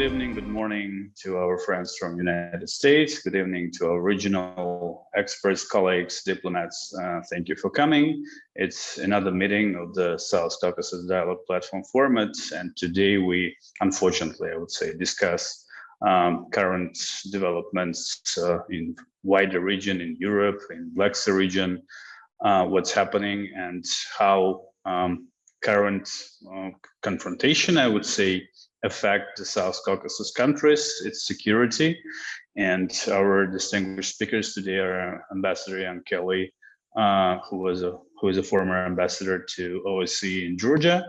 evening, good morning to our friends from United States. Good evening to our regional experts, colleagues, diplomats. Thank you for coming. It's another meeting of the South Caucasus Dialogue platform format. And today we, unfortunately, I would say, discuss current developments in wider region, in Europe, in Black Sea region, what's happening and how current confrontation, I would say, affect the South Caucasus countries, its security. And our distinguished speakers today are Ambassador Jan Kelly, who is a former ambassador to OSCE in Georgia,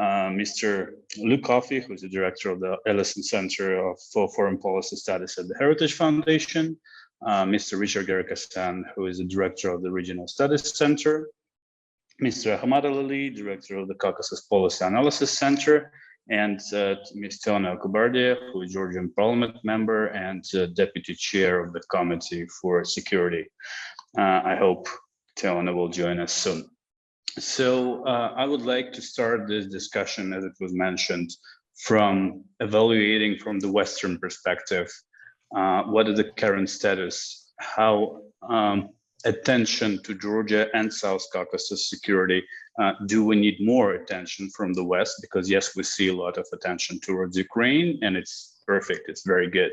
Mr. Luke Coffey, who is the director of the Ellison Center for Foreign Policy Studies at the Heritage Foundation, Mr. Richard Garikasan, who is the director of the Regional Studies Center, Mr. Ahmad Ali, director of the Caucasus Policy Analysis Center, and Ms. Teona Kubardia, who is Georgian Parliament member and deputy chair of the Committee for Security. I hope Teona will join us soon. So I would like to start this discussion, as it was mentioned, from evaluating from the Western perspective, what is the current status, how attention to Georgia and South Caucasus security. Do we need more attention from the West? Because yes, we see a lot of attention towards Ukraine, and it's perfect, it's very good.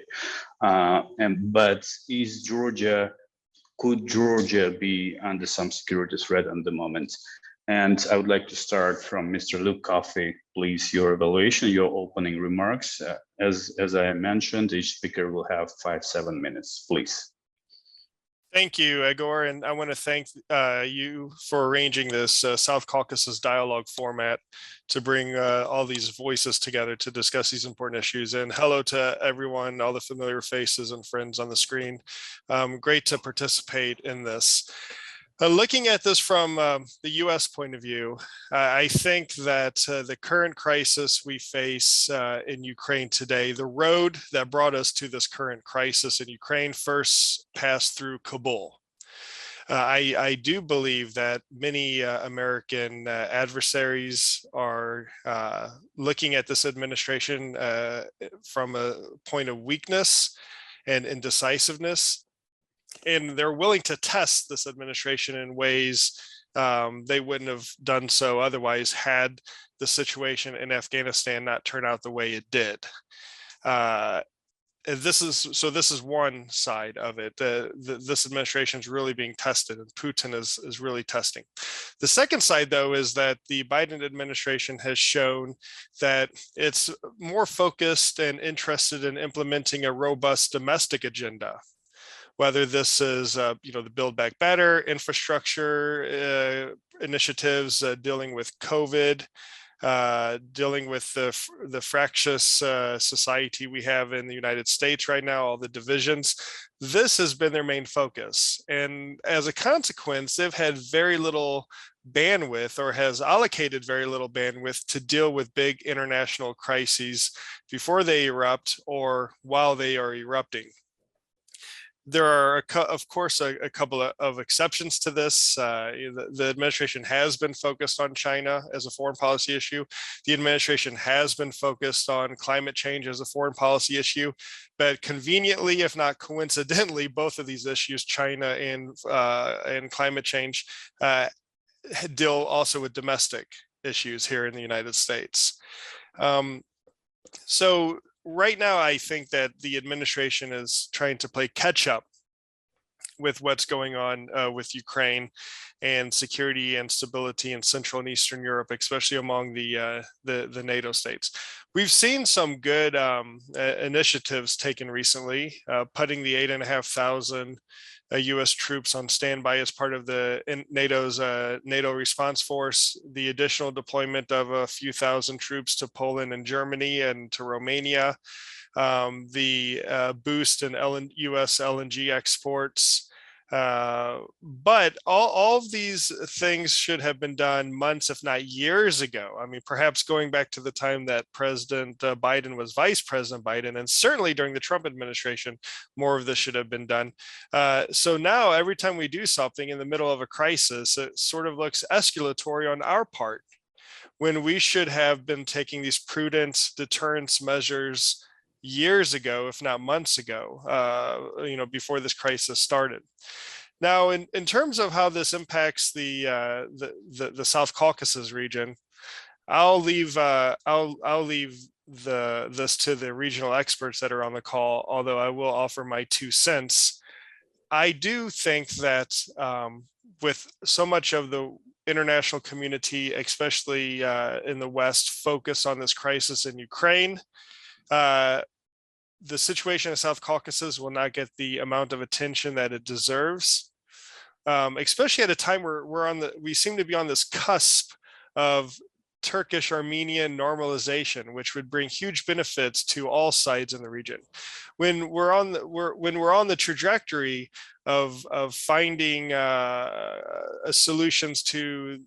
But could Georgia be under some security threat at the moment? And I would like to start from Mr. Luke Coffey. Please, your evaluation, your opening remarks. As I mentioned, each speaker will have 5-7 minutes, please. Thank you, Igor, and I want to thank you for arranging this South Caucasus dialogue format to bring all these voices together to discuss these important issues. And hello to everyone, all the familiar faces and friends on the screen. Great to participate in this. Looking at this from the US point of view, I think that the current crisis we face in Ukraine today, the road that brought us to this current crisis in Ukraine first passed through Kabul. I do believe that many American adversaries are looking at this administration from a point of weakness and indecisiveness. And they're willing to test this administration in ways they wouldn't have done so otherwise had the situation in Afghanistan not turn out the way it did. This is one side of it. This administration is really being tested, and Putin is really testing. The second side, though, is that the Biden administration has shown that it's more focused and interested in implementing a robust domestic agenda. Whether this is, the Build Back Better infrastructure initiatives, dealing with COVID, dealing with the fractious society we have in the United States right now, all the divisions. This has been their main focus. And as a consequence, they've had very little bandwidth, or has allocated very little bandwidth to deal with big international crises before they erupt or while they are erupting. There are, of course, a couple of exceptions to this. The administration has been focused on China as a foreign policy issue. The administration has been focused on climate change as a foreign policy issue. But conveniently, if not coincidentally, both of these issues, China and climate change, deal also with domestic issues here in the United States. So right now, I think that the administration is trying to play catch up with what's going on with Ukraine and security and stability in Central and Eastern Europe, especially among the NATO states. We've seen some good initiatives taken recently, putting the 8,500 U.S. troops on standby as part of the NATO's NATO response force, the additional deployment of a few thousand troops to Poland and Germany and to Romania, the boost in U.S. LNG exports. But all of these things should have been done months, if not years ago. I mean, perhaps going back to the time that President Biden was Vice President Biden, and certainly during the Trump administration, more of this should have been done. So now every time we do something in the middle of a crisis, it sort of looks escalatory on our part, when we should have been taking these prudent deterrence measures years ago, if not months ago, before this crisis started. Now, in terms of how this impacts the South Caucasus region, I'll leave this to the regional experts that are on the call, although I will offer my 2 cents. I do think that with so much of the international community, especially in the West, focus on this crisis in Ukraine, the situation in South Caucasus will not get the amount of attention that it deserves, especially at a time where we seem to be on this cusp of Turkish-Armenian normalization, which would bring huge benefits to all sides in the region. When we're on the trajectory of finding solutions to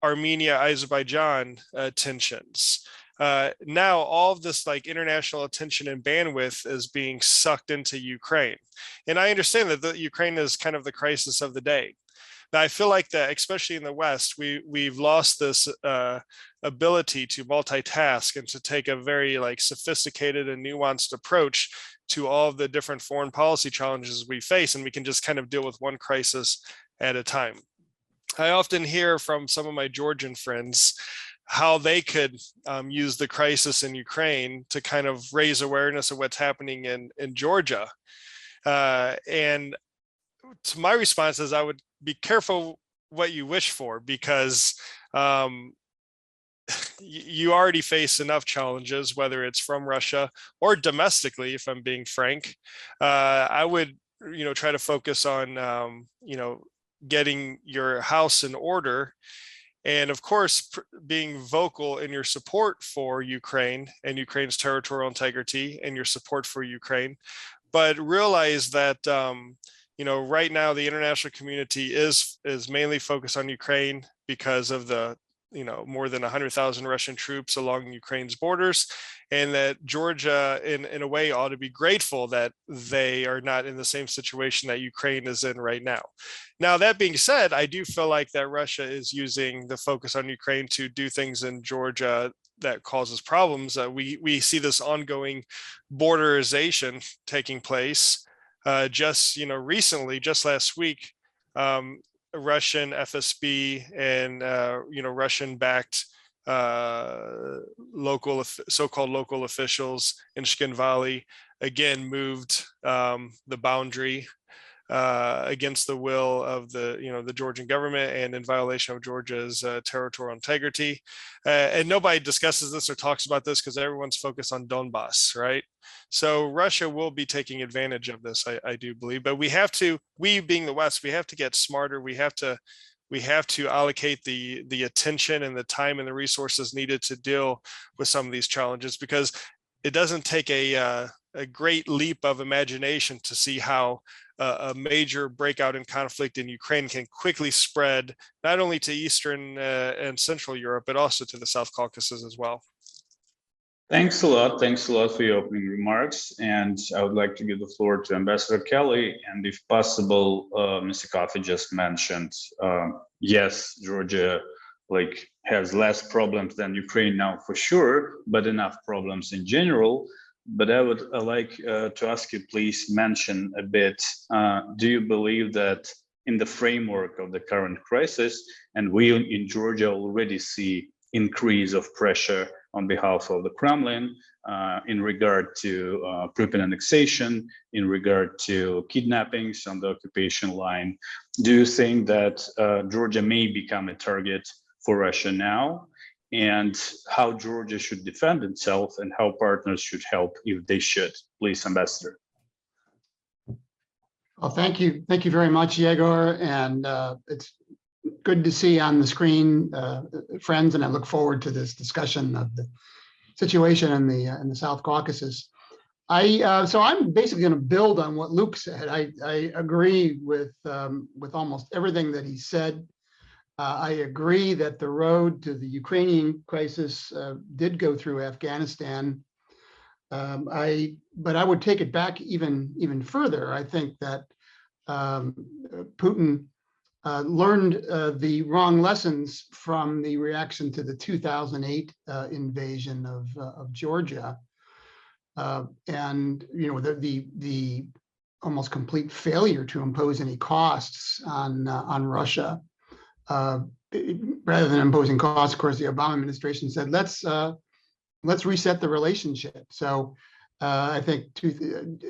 Armenia-Azerbaijan tensions, now all of this international attention and bandwidth is being sucked into Ukraine. And I understand that Ukraine is kind of the crisis of the day. Now, I feel like that, especially in the West, we've lost this ability to multitask and to take a very sophisticated and nuanced approach to all of the different foreign policy challenges we face, and we can just kind of deal with one crisis at a time. I often hear from some of my Georgian friends how they could use the crisis in Ukraine to kind of raise awareness of what's happening in Georgia. And to my response is I would be careful what you wish for, because you already face enough challenges, whether it's from Russia or domestically, if I'm being frank. I would, try to focus on, getting your house in order. And of course, being vocal in your support for Ukraine and Ukraine's territorial integrity and your support for Ukraine. But realize that, right now the international community is mainly focused on Ukraine because of the more than 100,000 Russian troops along Ukraine's borders, and that Georgia in a way ought to be grateful that they are not in the same situation that Ukraine is in right now. Now, that being said, I do feel like that Russia is using the focus on Ukraine to do things in Georgia that causes problems. We see this ongoing borderization taking place. Just recently, just last week, Russian FSB and Russian-backed so-called local officials in Shkin Valley again moved the boundary against the will of the Georgian government and in violation of Georgia's territorial integrity. And nobody discusses this or talks about this because everyone's focused on Donbass, right? So Russia will be taking advantage of this, I do believe. But we being the West, we have to get smarter. We have to allocate the attention and the time and the resources needed to deal with some of these challenges, because it doesn't take a great leap of imagination to see how a major breakout in conflict in Ukraine can quickly spread not only to Eastern and Central Europe, but also to the South Caucasus as well. Thanks a lot. Thanks a lot for your opening remarks. And I would like to give the floor to Ambassador Kelly. And if possible, Mr. Coffey just mentioned, yes, Georgia has less problems than Ukraine now for sure, but enough problems in general. But I would like to ask you, please mention a bit, do you believe that in the framework of the current crisis, and we in Georgia already see increase of pressure on behalf of the Kremlin in regard to Crimean annexation, in regard to kidnappings on the occupation line, do you think that Georgia may become a target for Russia now? And how Georgia should defend itself and how partners should help if they should? Please, Ambassador. Well, thank you. Thank you very much, Yegor. And it's good to see on the screen friends, and I look forward to this discussion of the situation in the South Caucasus. So I'm basically going to build on what Luke said. I agree with almost everything that he said. I agree that the road to the Ukrainian crisis did go through Afghanistan. But I would take it back even further. I think that Putin learned the wrong lessons from the reaction to the 2008 invasion of Georgia. and the almost complete failure to impose any costs on Russia. Rather than imposing costs, of course, the Obama administration said, let's reset the relationship. So I think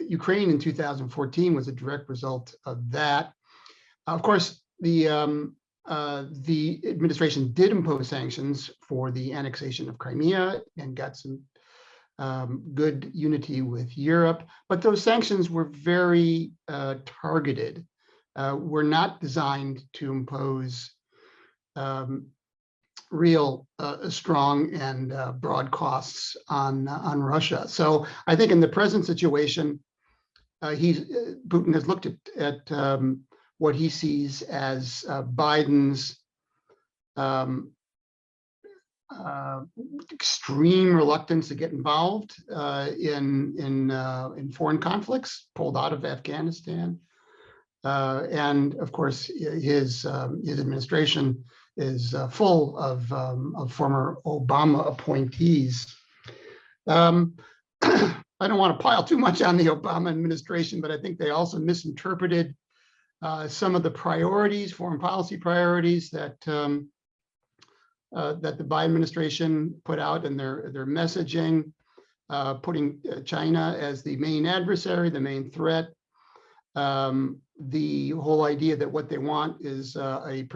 Ukraine in 2014 was a direct result of that. Of course, the administration did impose sanctions for the annexation of Crimea and got some good unity with Europe, but those sanctions were very targeted, were not designed to impose real strong and broad costs on Russia. So I think in the present situation, Putin has looked at what he sees as Biden's extreme reluctance to get involved in foreign conflicts, pulled out of Afghanistan, and of course his administration is full of former Obama appointees. I don't want to pile too much on the Obama administration, but I think they also misinterpreted some of the priorities, foreign policy priorities that that the Biden administration put out in their messaging, putting China as the main adversary, the main threat. The whole idea that what they want is a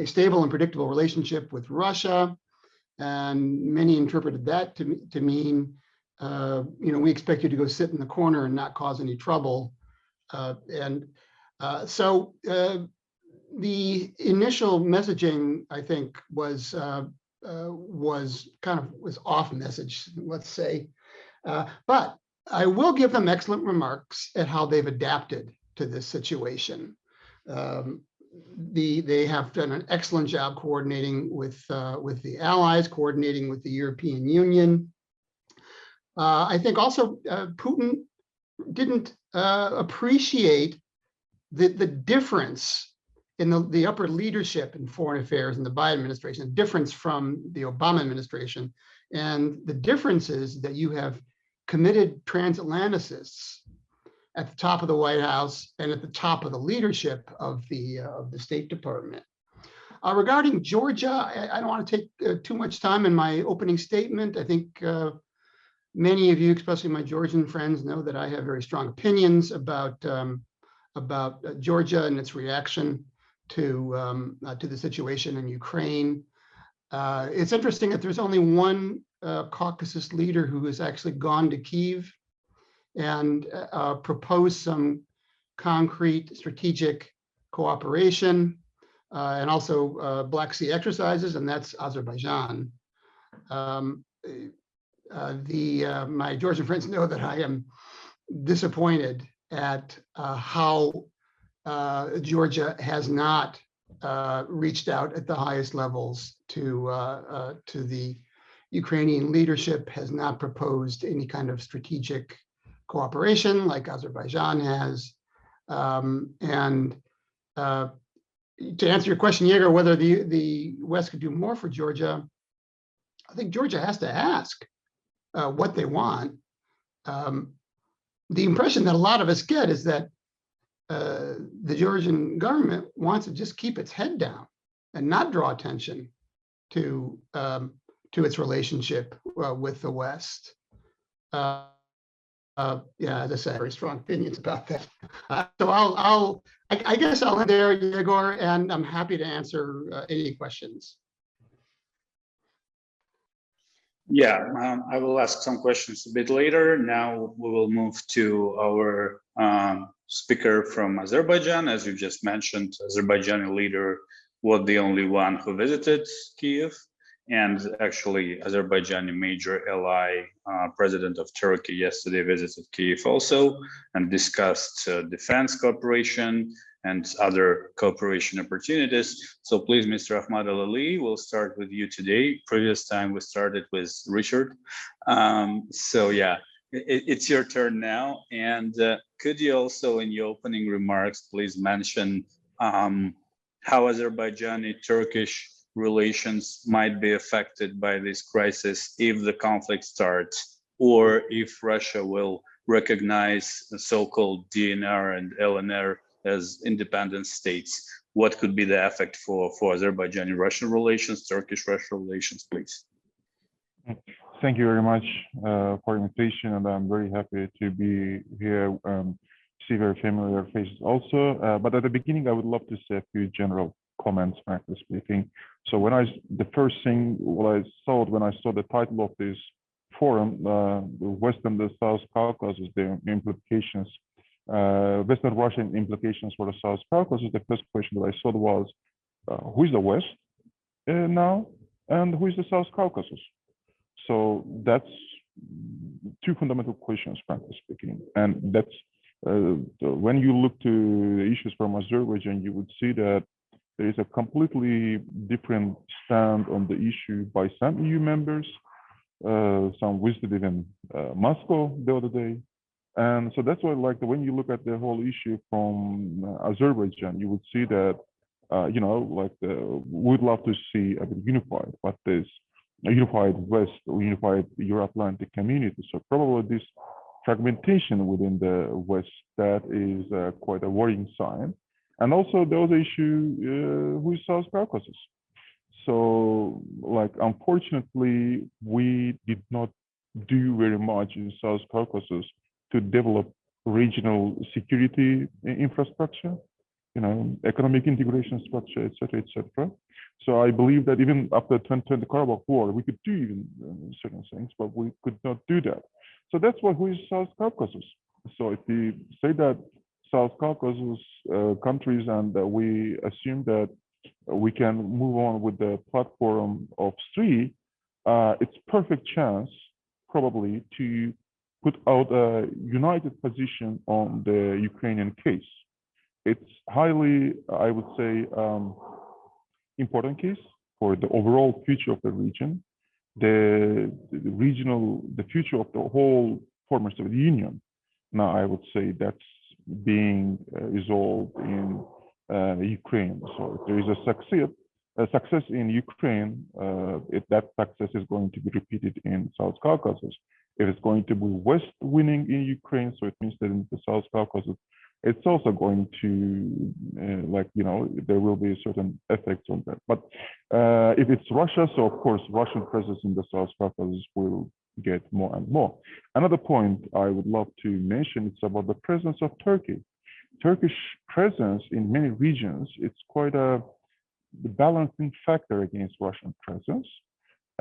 stable and predictable relationship with Russia, and many interpreted that to mean, we expect you to go sit in the corner and not cause any trouble. So the initial messaging, I think, was off message, let's say, but I will give them excellent remarks at how they've adapted to this situation. They have done an excellent job coordinating with the allies, coordinating with the European Union. I think also Putin didn't appreciate the difference in the upper leadership in foreign affairs in the Biden administration, the difference from the Obama administration. And the difference is that you have committed transatlanticists at the top of the White House and at the top of the leadership of the State Department. Regarding Georgia, I don't want to take too much time in my opening statement. I think many of you, especially my Georgian friends, know that I have very strong opinions about Georgia and its reaction to the situation in Ukraine. It's interesting that there's only one Caucasus leader who has actually gone to Kyiv and proposed some concrete strategic cooperation and also Black Sea exercises, and that's Azerbaijan. My Georgian friends know that I am disappointed at how Georgia has not reached out at the highest levels to the Ukrainian leadership, has not proposed any kind of strategic cooperation like Azerbaijan has. And to answer your question, Yegor, whether the West could do more for Georgia, I think Georgia has to ask what they want. The impression that a lot of us get is that the Georgian government wants to just keep its head down and not draw attention to its relationship with the West. Yeah, as I said, very strong opinions about that. So I guess I'll end there, Yegor, and I'm happy to answer any questions. Yeah, I will ask some questions a bit later. Now we will move to our speaker from Azerbaijan. As you just mentioned, Azerbaijani leader was the only one who visited Kyiv. And actually, Azerbaijani major ally, President of Turkey, yesterday visited Kyiv also and discussed defense cooperation and other cooperation opportunities. So please, Mr. Ahmad Ali, we'll start with you today. Previous time we started with Richard. So yeah, it's your turn now. And could you also, in your opening remarks, please mention how Azerbaijani-Turkish relations might be affected by this crisis if the conflict starts or if Russia will recognize the so-called DNR and LNR as independent states. What could be the effect for Azerbaijani-Russian relations, Turkish-Russian relations, please? Thank you very much for the invitation, and I'm very happy to be here, see very familiar faces also. But at the beginning, I would love to say a few general comments, frankly speaking. So the first thing what I saw when I saw the title of this forum, the West and the South Caucasus, the implications, Western Russian implications for the South Caucasus, the first question that I saw was, who is the West now, and who is the South Caucasus? So that's two fundamental questions, frankly speaking. And that's when you look to the issues from Azerbaijan, you would see that there is a completely different stand on the issue by some EU members. Some visited even Moscow the other day. And so that's why, like, when you look at the whole issue from Azerbaijan, you would see that, you know, like, we'd love to see a bit unified, but there's a unified West or unified Euro-Atlantic community. So probably this fragmentation within the West, that is quite a worrying sign. And also the other issue with South Caucasus. So, like, unfortunately, we did not do very much in South Caucasus to develop regional security infrastructure, you know, economic integration structure, et cetera, So I believe that even after the 2020 Karabakh War, we could do even certain things, but we could not do that. So that's who is South Caucasus. So if we say that South Caucasus countries, and we assume that we can move on with the platform of three, it's perfect chance probably to put out a united position on the Ukrainian case. It's highly, I would say, important case for the overall future of the region, the future of the whole former Soviet Union. Now, I would say that's being resolved in Ukraine. So if there is a success in Ukraine, that success is going to be repeated in South Caucasus. If it's going to be West winning in Ukraine, so it means that in the South Caucasus, it's also going to, like, you know, there will be certain effects on that. But if it's Russia, so of course, Russian presence in the South Caucasus will get more and more. Another point I would love to mention, it's about the presence of Turkey. Turkish presence in many regions, it's quite a balancing factor against Russian presence.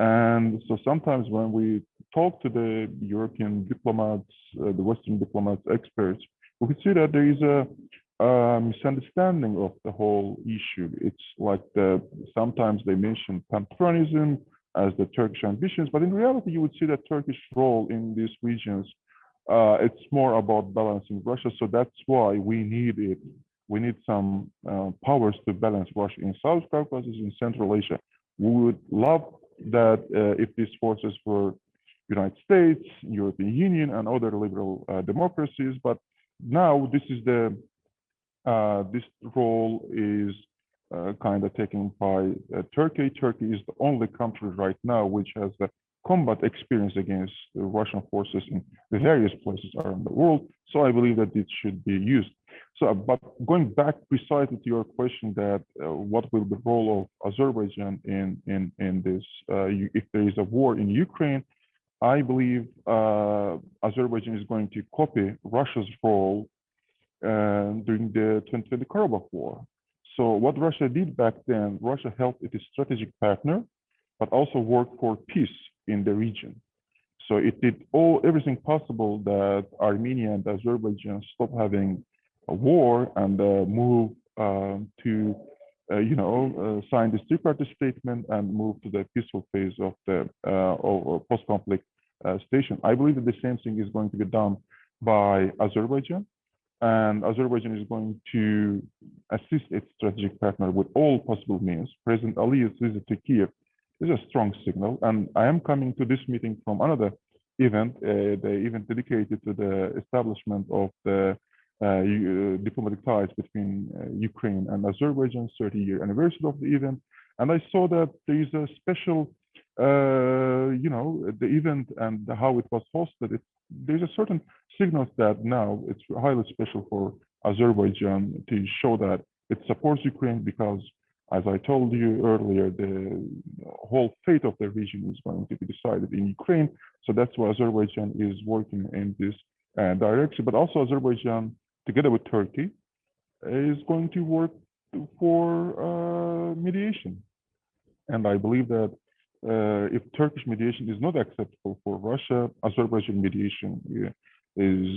And so sometimes when we talk to the European diplomats, the Western diplomats, experts, we could see that there is a misunderstanding of the whole issue. It's like sometimes they mention pan-Turkism as the Turkish ambitions, but in reality, you would see that Turkish role in these regions, it's more about balancing Russia. So that's why we need it. We need some powers to balance Russia in South Caucasus, in Central Asia. We would love that if these forces were United States, European Union, and other liberal democracies, but now this is this role is kind of taken by Turkey. Turkey is the only country right now which has the combat experience against the Russian forces in the various places around the world. So I believe that it should be used. So, but going back precisely to your question, that what will be the role of Azerbaijan in this, if there is a war in Ukraine, I believe Azerbaijan is going to copy Russia's role during the 2020 Karabakh War. So what Russia did back then, Russia helped its strategic partner, but also worked for peace in the region. So it did everything possible that Armenia and Azerbaijan stop having a war and move to, sign this three-party statement and move to the peaceful phase of the post-conflict station. I believe that the same thing is going to be done by Azerbaijan, and Azerbaijan is going to assist its strategic partner with all possible means. President Aliyev's visit to Kiev is a strong signal, and I am coming to this meeting from another event, the event dedicated to the establishment of the diplomatic ties between Ukraine and Azerbaijan, 30-year anniversary of the event. And I saw that there is a special you know, the event and how it was hosted, there's a certain signals that now it's highly special for Azerbaijan to show that it supports Ukraine because, as I told you earlier, the whole fate of the region is going to be decided in Ukraine. So that's why Azerbaijan is working in this direction. But also Azerbaijan, together with Turkey, is going to work for mediation. And I believe that if Turkish mediation is not acceptable for Russia, Azerbaijan mediation is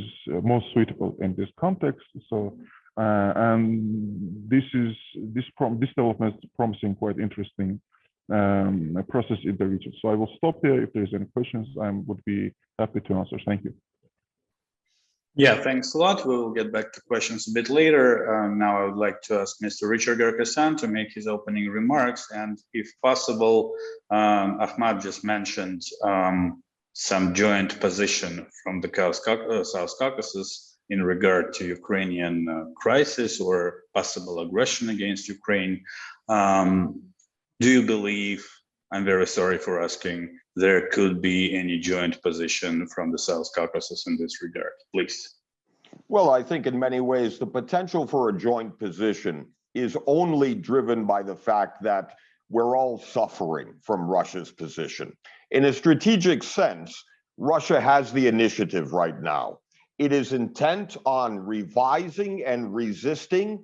most suitable in this context. So, and this development is promising quite interesting process in the region. So I will stop here. If there's any questions, I would be happy to answer. Thank you. Yeah, thanks a lot. We will get back to questions a bit later. Now I would like to ask Mr. Richard Garkasan to make his opening remarks. And if possible, Ahmad just mentioned some joint position from the South Caucasus in regard to Ukrainian crisis or possible aggression against Ukraine. Do you believe, I'm very sorry for asking, there could be any joint position from the South Caucasus in this regard, please? Well, I think in many ways, the potential for a joint position is only driven by the fact that we're all suffering from Russia's position. In a strategic sense, Russia has the initiative right now. It is intent on revising and resisting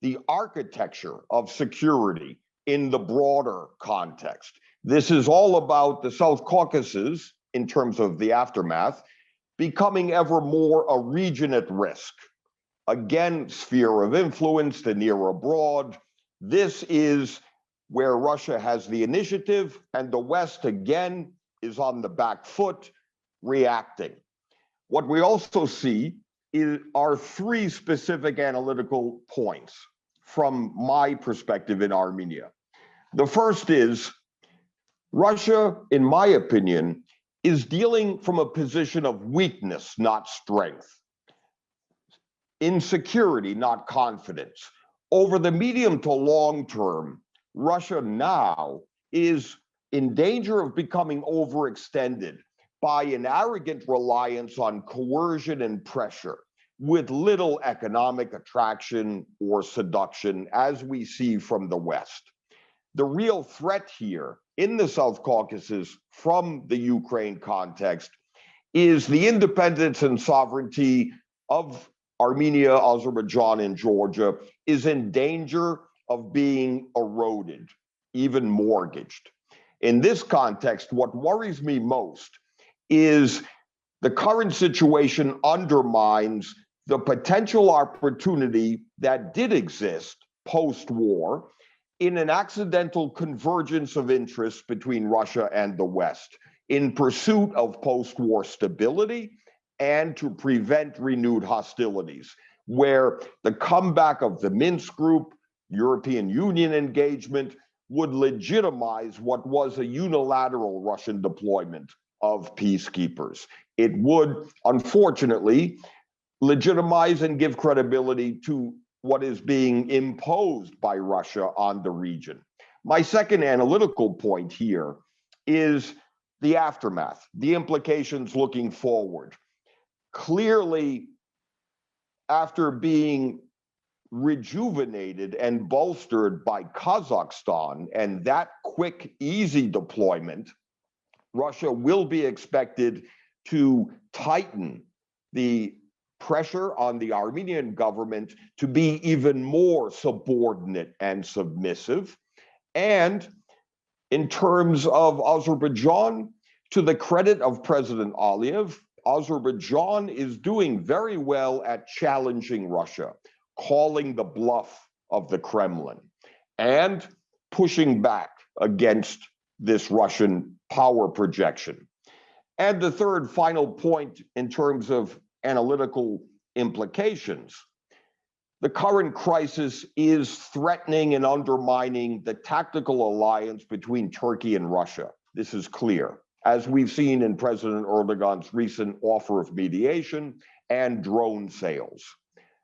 the architecture of security in the broader context. This is all about the South Caucasus, in terms of the aftermath, becoming ever more a region at risk. Again, sphere of influence, the near abroad. This is where Russia has the initiative, and the West, again, is on the back foot, reacting. What we also see are three specific analytical points from my perspective in Armenia. The first is, Russia, in my opinion, is dealing from a position of weakness, not strength. Insecurity, not confidence. Over the medium to long term, Russia now is in danger of becoming overextended by an arrogant reliance on coercion and pressure with little economic attraction or seduction, as we see from the West. The real threat here in the South Caucasus from the Ukraine context is the independence and sovereignty of Armenia, Azerbaijan, and Georgia is in danger of being eroded, even mortgaged. In this context, what worries me most is the current situation undermines the potential opportunity that did exist post-war in an accidental convergence of interests between Russia and the West in pursuit of post-war stability and to prevent renewed hostilities, where the comeback of the Minsk Group, European Union engagement, would legitimize what was a unilateral Russian deployment of peacekeepers. It would, unfortunately, legitimize and give credibility to what is being imposed by Russia on the region. My second analytical point here is the aftermath, the implications looking forward. Clearly, after being rejuvenated and bolstered by Kazakhstan and that quick, easy deployment, Russia will be expected to tighten the pressure on the Armenian government to be even more subordinate and submissive. And in terms of Azerbaijan, to the credit of President Aliyev, Azerbaijan is doing very well at challenging Russia, calling the bluff of the Kremlin, and pushing back against this Russian power projection. And the third final point in terms of analytical implications, the current crisis is threatening and undermining the tactical alliance between Turkey and Russia. This is clear, as we've seen in President Erdogan's recent offer of mediation and drone sales.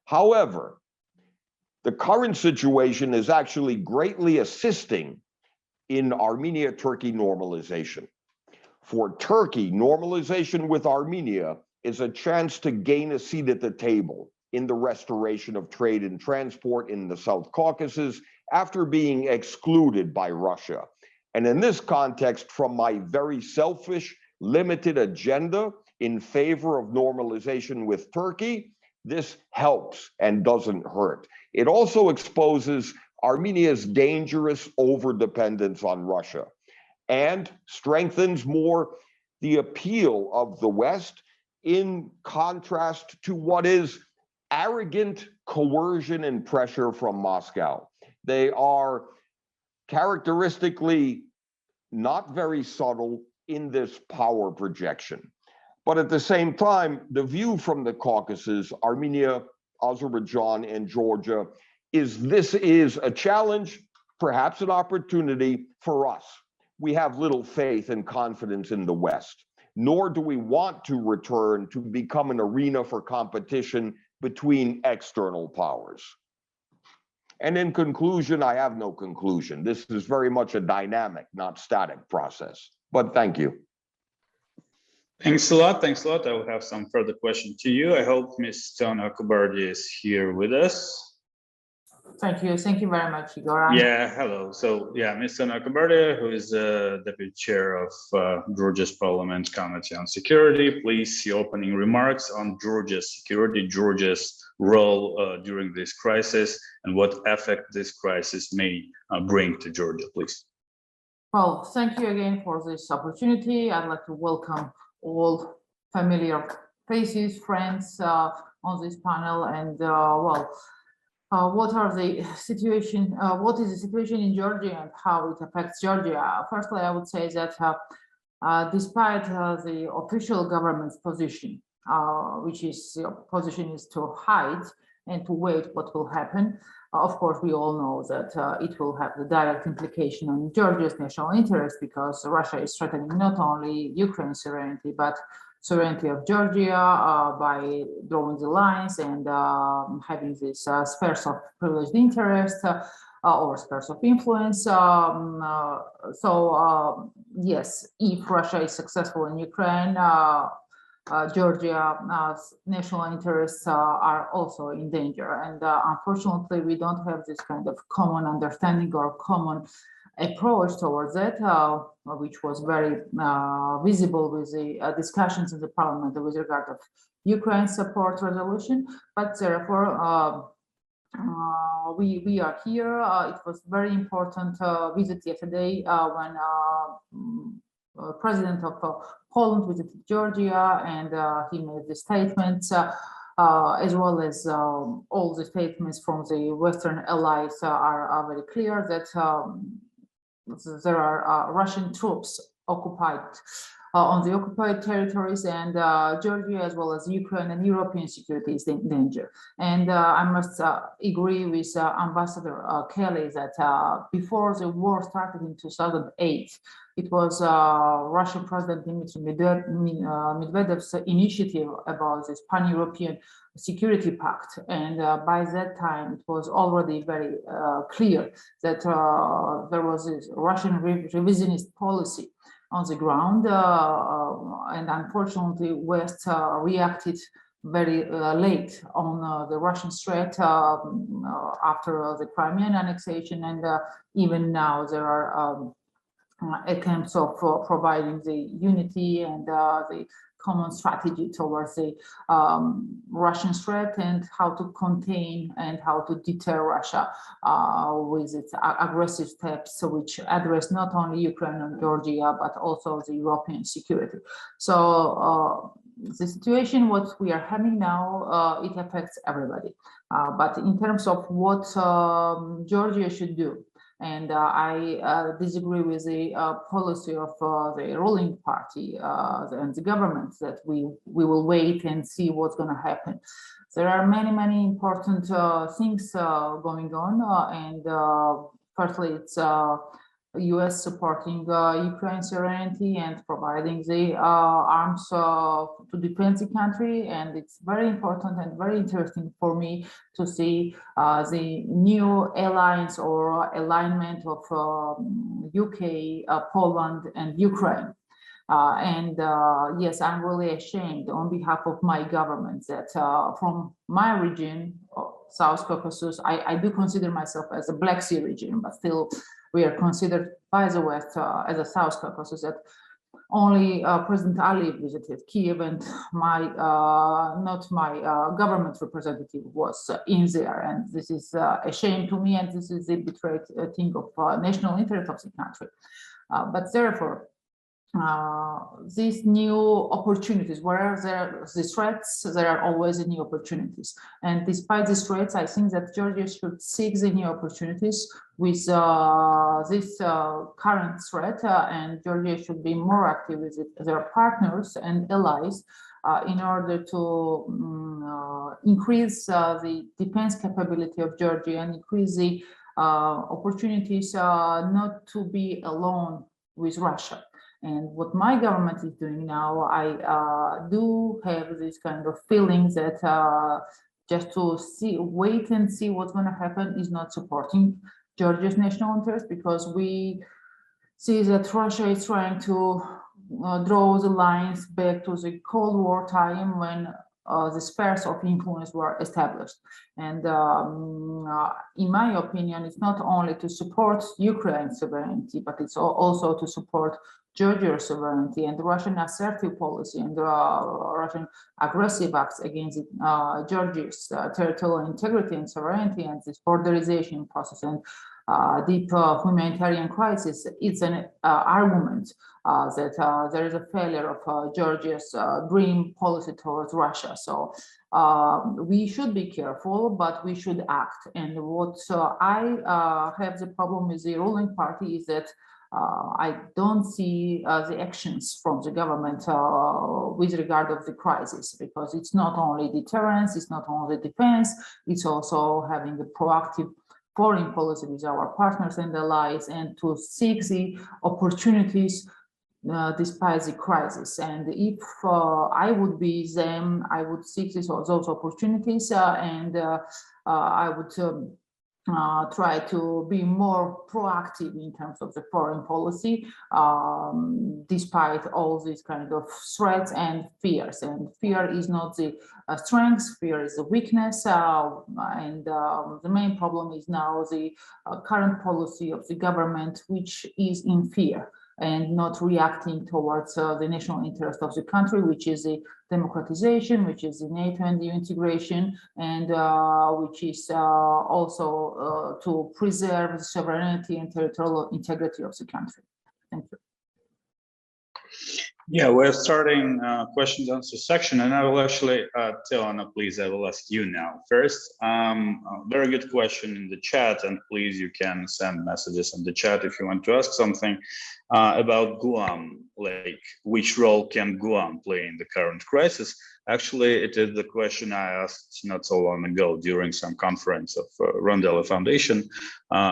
However, the current situation is actually greatly assisting in Armenia-Turkey normalization. For Turkey, normalization with Armenia is a chance to gain a seat at the table in the restoration of trade and transport in the South Caucasus after being excluded by Russia. And in this context, from my very selfish, limited agenda in favor of normalization with Turkey, this helps and doesn't hurt. It also exposes Armenia's dangerous overdependence on Russia and strengthens more the appeal of the West in contrast to what is arrogant coercion and pressure from Moscow. They are characteristically not very subtle in this power projection. But at the same time, the view from the Caucasus, Armenia, Azerbaijan, and Georgia, this is a challenge, perhaps an opportunity for us. We have little faith and confidence in the West, nor do we want to return to become an arena for competition between external powers. And in conclusion, I have no conclusion. This is very much a dynamic, not static process. But thank you. Thanks a lot. Thanks a lot. I will have some further questions to you. I hope Ms. ZONA Kubardi is here with us. Thank you. Thank you very much, Igor. Yeah, hello. So, yeah, Ms. ZONA Kubardi, who is the Deputy Chair of Georgia's Parliament Committee on Security, please, your opening remarks on Georgia's security, Georgia's role during this crisis, and what effect this crisis may bring to Georgia, please. Well, thank you again for this opportunity. I'd like to welcome all familiar faces, friends on this panel, and what are the situation? What is the situation in Georgia and how it affects Georgia? Firstly, I would say that despite the official government's position, which is position is to hide and to wait what will happen. Of course, we all know that it will have the direct implication on Georgia's national interest because Russia is threatening not only Ukraine's sovereignty, but sovereignty of Georgia by drawing the lines and having these spheres of privileged interest or spheres of influence. Yes, if Russia is successful in Ukraine, Georgia's national interests are also in danger. And unfortunately, we don't have this kind of common understanding or common approach towards it, which was very visible with the discussions in the parliament with regard of Ukraine support resolution. But therefore, we are here. It was very important visit yesterday when President of Poland visited Georgia, and he made the statements, as well as all the statements from the Western allies are very clear that there are Russian troops occupied on the occupied territories, and Georgia, as well as Ukraine and European security is in danger. And I must agree with Ambassador Kelly that before the war started in 2008, it was Russian President Dmitry Medvedev's initiative about this pan-European security pact. And by that time, it was already very clear that there was this Russian revisionist policy on the ground. And unfortunately, West reacted very late on the Russian threat after the Crimean annexation. And even now, there are attempts of providing the unity and the common strategy towards the Russian threat and how to contain and how to deter Russia with its aggressive steps, which address not only Ukraine and Georgia, but also the European security. So the situation, what we are having now, it affects everybody. But in terms of what Georgia should do, and I disagree with the policy of the ruling party and the government that we will wait and see what's going to happen. There are many important things going on, and firstly, it's US supporting Ukraine's sovereignty and providing the arms to defend the country. And it's very important and very interesting for me to see the new alliance or alignment of UK, Poland, and Ukraine. Yes, I'm really ashamed on behalf of my government that from my region, South Caucasus, I do consider myself as a Black Sea region, but still we are considered by the West as a South Caucasus, that only President Ali visited Kiev, and not my government representative was in there. And this is a shame to me, and this is a betrayed thing of national interest of the country. But therefore, these new opportunities, where there are the threats, there are always new opportunities. And despite these threats, I think that Georgia should seek the new opportunities with this current threat, and Georgia should be more active with their partners and allies in order to increase the defense capability of Georgia and increase the opportunities not to be alone with Russia. And what my government is doing now, I do have this kind of feeling that just to wait and see what's going to happen is not supporting Georgia's national interest, because we see that Russia is trying to draw the lines back to the Cold War time when the spheres of influence were established. And in my opinion, it's not only to support Ukraine's sovereignty, but it's also to support Georgia's sovereignty and Russian assertive policy and Russian aggressive acts against Georgia's territorial integrity and sovereignty, and this borderization process and deep humanitarian crisis. It's an argument that there is a failure of Georgia's dream policy towards Russia. So we should be careful, but we should act. And what I have the problem with the ruling party is that I don't see the actions from the government with regard of the crisis, because it's not only deterrence, it's not only defense, it's also having a proactive foreign policy with our partners and allies, and to seek the opportunities despite the crisis. And if I would be them, I would seek those opportunities, and I would try to be more proactive in terms of the foreign policy, despite all these kind of threats and fears. And fear is not the strength, fear is a weakness. And the main problem is now the current policy of the government, which is in fear and not reacting towards the national interest of the country, which is the democratization, which is the NATO and the integration, and which is also to preserve the sovereignty and territorial integrity of the country. Thank you. Yeah, we're starting questions answer section, and I will actually tell Anna, please, I will ask you now first. Very good question in the chat, and please, you can send messages in the chat if you want to ask something about Guam, like which role can Guam play in the current crisis? Actually, it is the question I asked not so long ago during some conference of Rondella Foundation,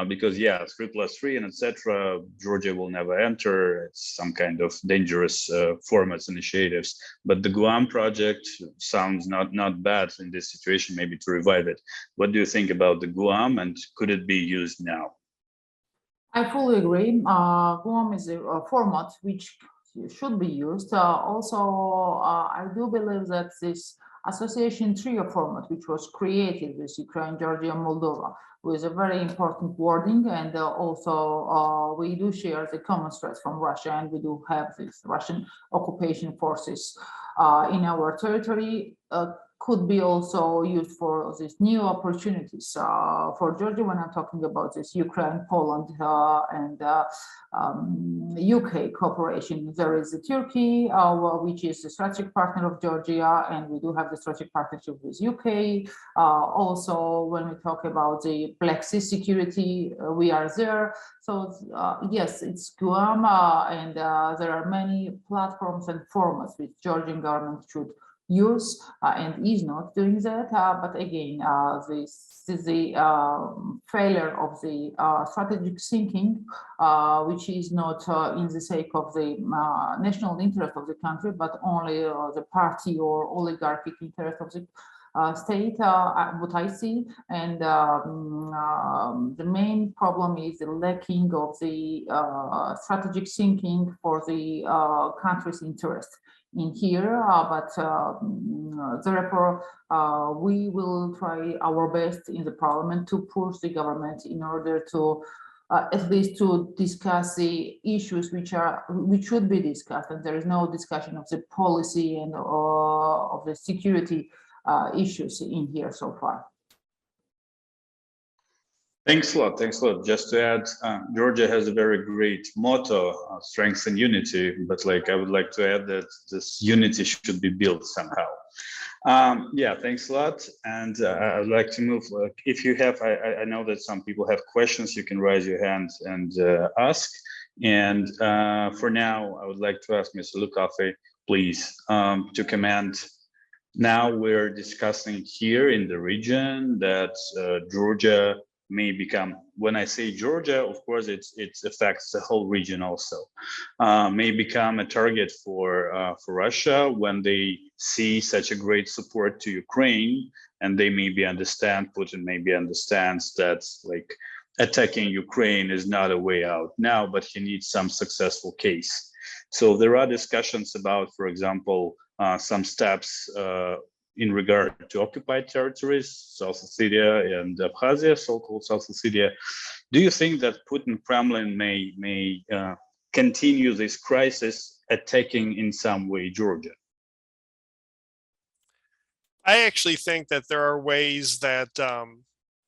because yeah, 3+3 and etc. Georgia will never enter. It's some kind of dangerous formats initiatives. But the Guam project sounds not bad in this situation, maybe to revive it. What do you think about the Guam, and could it be used now? I fully agree. Guam is a format which should be used. Also, I do believe that this association trio format, which was created with Ukraine, Georgia, and Moldova, with a very important wording, and also we do share the common threats from Russia, and we do have these Russian occupation forces in our territory, could be also used for these new opportunities for Georgia. When I'm talking about this Ukraine, Poland, and UK cooperation, there is Turkey, which is the strategic partner of Georgia, and we do have the strategic partnership with UK. Also, when we talk about the Black Sea security, we are there. So yes, it's Guam, and there are many platforms and formats which Georgian government should use and is not doing that. But again, this is the failure of the strategic thinking, which is not in the sake of the national interest of the country, but only the party or oligarchic interest of the state, what I see. And the main problem is the lacking of the strategic thinking for the country's interest in here, but therefore we will try our best in the parliament to push the government in order to at least to discuss the issues which should be discussed, and there is no discussion of the policy and of the security issues in here so far. Thanks a lot. Thanks a lot. Just to add, Georgia has a very great motto, strength and unity, but I would like to add that this unity should be built somehow. Yeah, thanks a lot. And I'd like to move, if you have, I know that some people have questions, you can raise your hand and ask. And for now, I would like to ask Mr. Lukafe, please, to comment. Now we're discussing here in the region that Georgia may become, when I say Georgia, of course, it affects the whole region also, may become a target for Russia when they see such a great support to Ukraine, and they maybe understand, Putin maybe understands that attacking Ukraine is not a way out now, but he needs some successful case. So there are discussions about, for example, some steps in regard to occupied territories, South Ossetia and Abkhazia, so-called South Ossetia. Do you think that Putin Kremlin may continue this crisis, attacking in some way Georgia? I actually think that there are ways that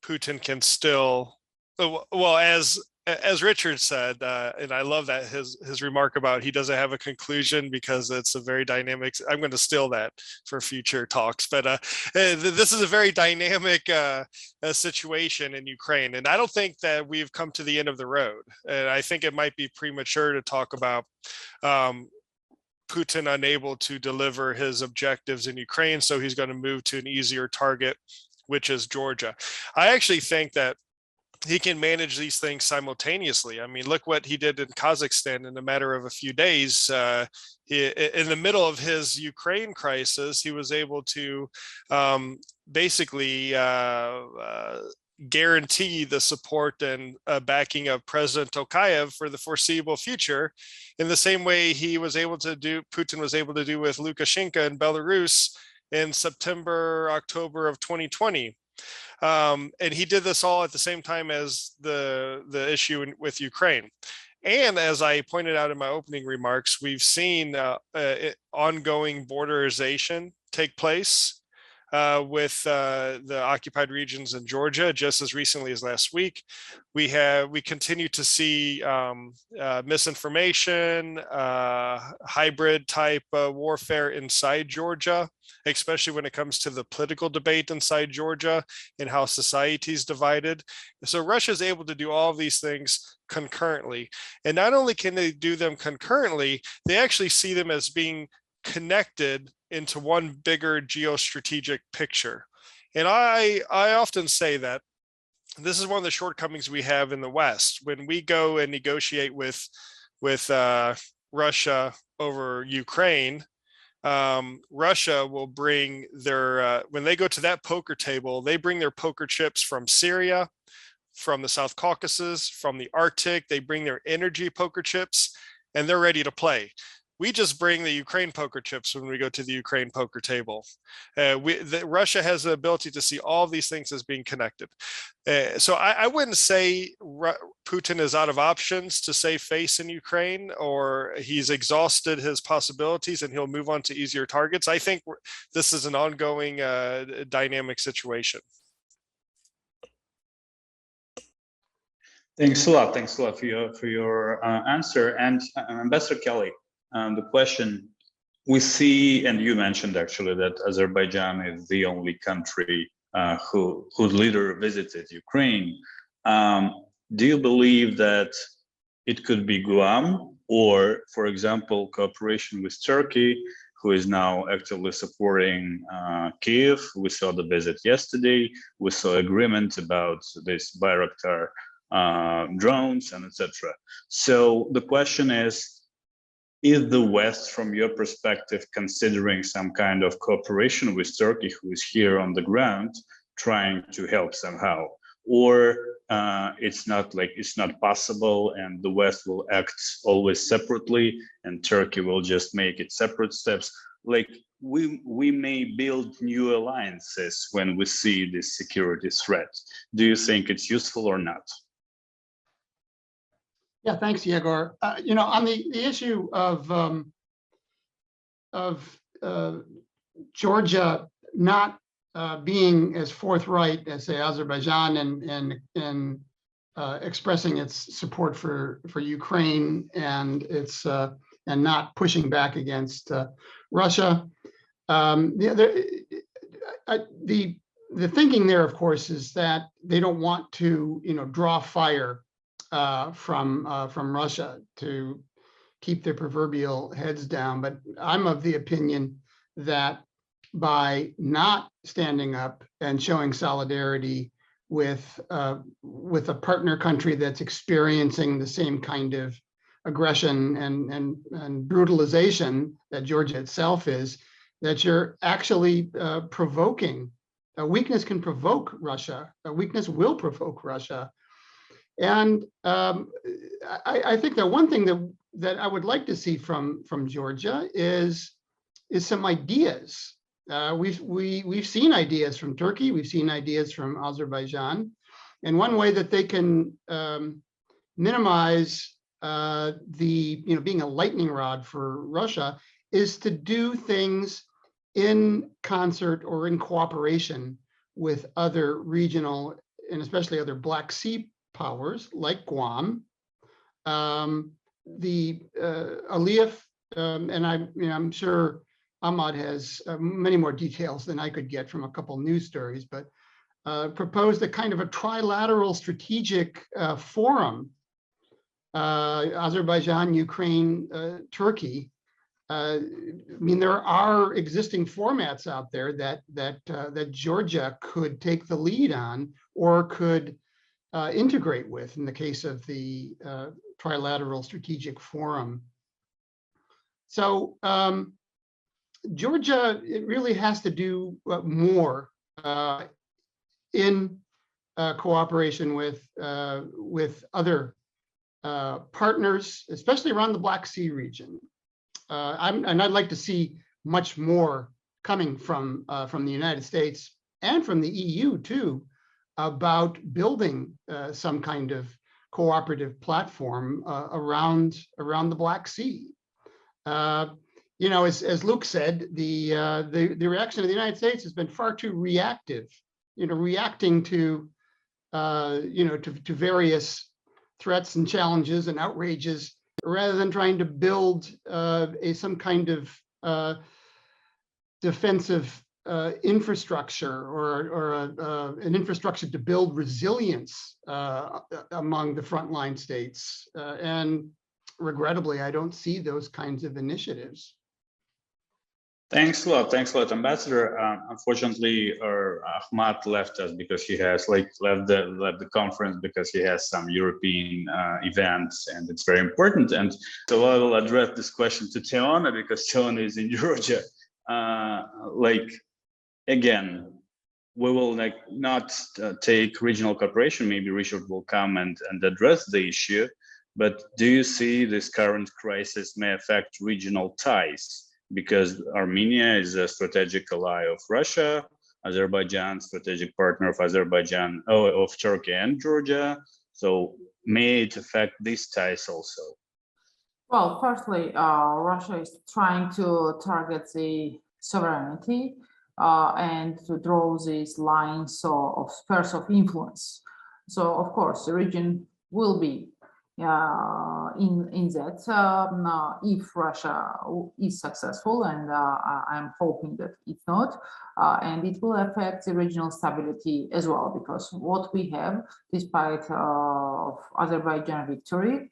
Putin can still, well, as Richard said, and I love that his remark about he doesn't have a conclusion because it's a very dynamic, I'm going to steal that for future talks, but this is a very dynamic situation in Ukraine. And I don't think that we've come to the end of the road. And I think it might be premature to talk about Putin unable to deliver his objectives in Ukraine. So he's going to move to an easier target, which is Georgia. I actually think that he can manage these things simultaneously. I mean, look what he did in Kazakhstan in a matter of a few days. In the middle of his Ukraine crisis, he was able to basically guarantee the support and backing of President Tokayev for the foreseeable future, in the same way he was able to do, Putin was able to do with Lukashenko in Belarus in September, October of 2020. And he did this all at the same time as the issue with Ukraine. And as I pointed out in my opening remarks, we've seen ongoing borderization take place with the occupied regions in Georgia. Just as recently as last week, we continue to see misinformation, hybrid type warfare inside Georgia, especially when it comes to the political debate inside Georgia and how society is divided. So Russia is able to do all of these things concurrently. And not only can they do them concurrently, they actually see them as being connected into one bigger geostrategic picture. And I often say that this is one of the shortcomings we have in the West. When we go and negotiate with Russia over Ukraine, Russia will bring their, when they go to that poker table, they bring their poker chips from Syria, from the South Caucasus, from the Arctic. They bring their energy poker chips and they're ready to play. We just bring the Ukraine poker chips when we go to the Ukraine poker table. Russia has the ability to see all these things as being connected. So I wouldn't say Putin is out of options to save face in Ukraine, or he's exhausted his possibilities and he'll move on to easier targets. I think this is an ongoing dynamic situation. Thanks a lot. Thanks a lot for your answer. And Ambassador Kelly, the question we see, and you mentioned actually that Azerbaijan is the only country whose leader visited Ukraine. Do you believe that it could be Guam or, for example, cooperation with Turkey, who is now actively supporting Kyiv. We saw the visit yesterday. We saw agreement about this Bayraktar drones and etc. So the question is the West, from your perspective, considering some kind of cooperation with Turkey, who is here on the ground, trying to help somehow? Or it's not possible and the West will act always separately and Turkey will just make it separate steps? Like we may build new alliances when we see this security threat. Do you think it's useful or not? Yeah, thanks, Yegor. On the issue of Georgia not being as forthright as, say, Azerbaijan and expressing its support for Ukraine and its and not pushing back against Russia. The thinking there, of course, is that they don't want to, draw fire from Russia to keep their proverbial heads down. But I'm of the opinion that by not standing up and showing solidarity with a partner country that's experiencing the same kind of aggression and brutalization that Georgia itself is, that you're actually provoking. A weakness can provoke Russia. A weakness will provoke Russia. And I think that one thing that I would like to see from Georgia is some ideas. We've seen ideas from Turkey. We've seen ideas from Azerbaijan. And one way that they can minimize being a lightning rod for Russia is to do things in concert or in cooperation with other regional and especially other Black Sea powers like Guam, the Aliyev, and I'm sure Ahmad has many more details than I could get from a couple news stories, but proposed a kind of a trilateral strategic forum, Azerbaijan, Ukraine, Turkey. There are existing formats out there that Georgia could take the lead on or could integrate with in the case of the trilateral strategic forum. So Georgia, it really has to do more in cooperation with other partners, especially around the Black Sea region. And I'd like to see much more coming from the United States and from the EU too, about building some kind of cooperative platform around the Black Sea. As Luke said, the reaction of the United States has been far too reactive. Reacting to to various threats and challenges and outrages, rather than trying to build some kind of defensive infrastructure or an infrastructure to build resilience among the frontline states. And regrettably, I don't see those kinds of initiatives. Thanks a lot, Ambassador. Unfortunately, Ahmad left us because he has left the conference because he has some European events, and it's very important. And so I will address this question to Teona because Teona is in Georgia. Again, we will not take regional cooperation. Maybe Richard will come and address the issue. But do you see this current crisis may affect regional ties? Because Armenia is a strategic ally of Russia, Azerbaijan, strategic partner of of Turkey and Georgia. So may it affect these ties also? Well, firstly, Russia is trying to target the sovereignty and to draw these lines of spheres of influence. So, of course, the region will be in that if Russia is successful, and I'm hoping that it's not, and it will affect the regional stability as well, because what we have, despite of Azerbaijan victory,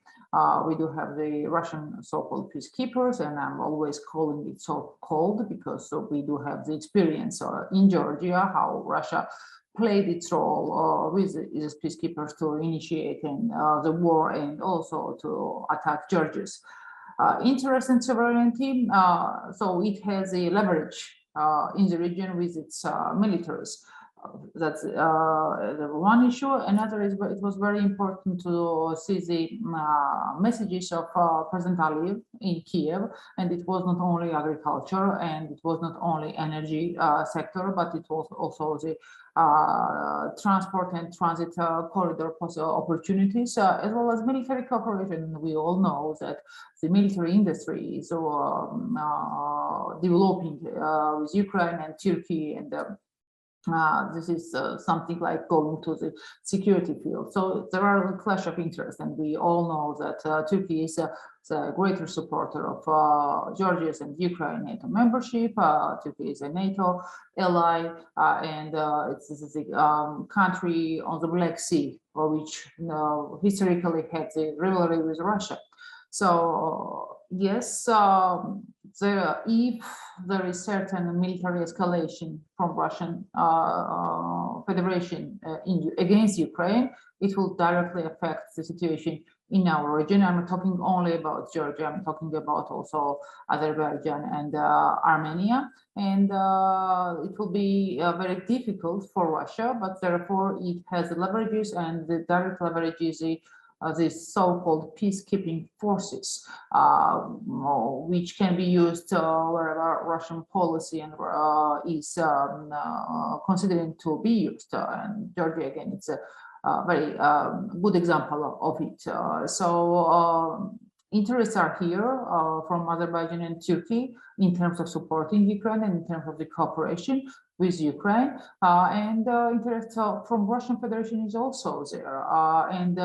We do have the Russian so-called peacekeepers, and I'm always calling it so-called because we do have the experience in Georgia how Russia played its role with its peacekeepers to initiate the war and also to attack Georgia's interest and sovereignty. So it has a leverage in the region with its militaries. That's the one issue. Another is it was very important to see the messages of President Aliyev in Kiev, and it was not only agriculture and it was not only energy sector, but it was also the transport and transit corridor opportunities, as well as military cooperation. We all know that the military industry is developing with Ukraine and Turkey, and this is something like going to the security field. So there are a clash of interest, and we all know that Turkey is the greater supporter of Georgia's and Ukraine NATO membership. Turkey is a NATO ally, and it's the country on the Black Sea, which historically had the rivalry with Russia. So yes, if there is certain military escalation from Russian Federation against Ukraine, it will directly affect the situation in our region. I'm not talking only about Georgia, I'm talking about also Azerbaijan and Armenia. And it will be very difficult for Russia, but therefore it has the leverages, and the direct leverage is these so-called peacekeeping forces, which can be used wherever Russian policy and is considering to be used. And Georgia, again, it's a very good example of it. So interests are here from Azerbaijan and Turkey in terms of supporting Ukraine and in terms of the cooperation with Ukraine, and interest from Russian Federation is also there. And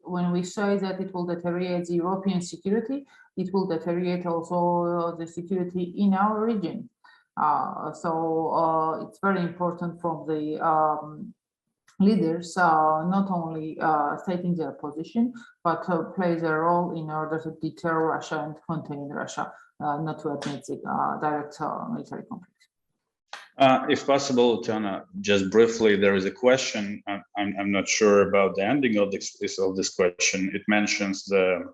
when we say that it will deteriorate the European security, it will deteriorate also the security in our region. So it's very important from the leaders not only stating their position, but play their role in order to deter Russia and contain Russia, not to admit the direct military conflict. If possible, Tana, just briefly, there is a question. I'm not sure about the ending of this question. It mentions the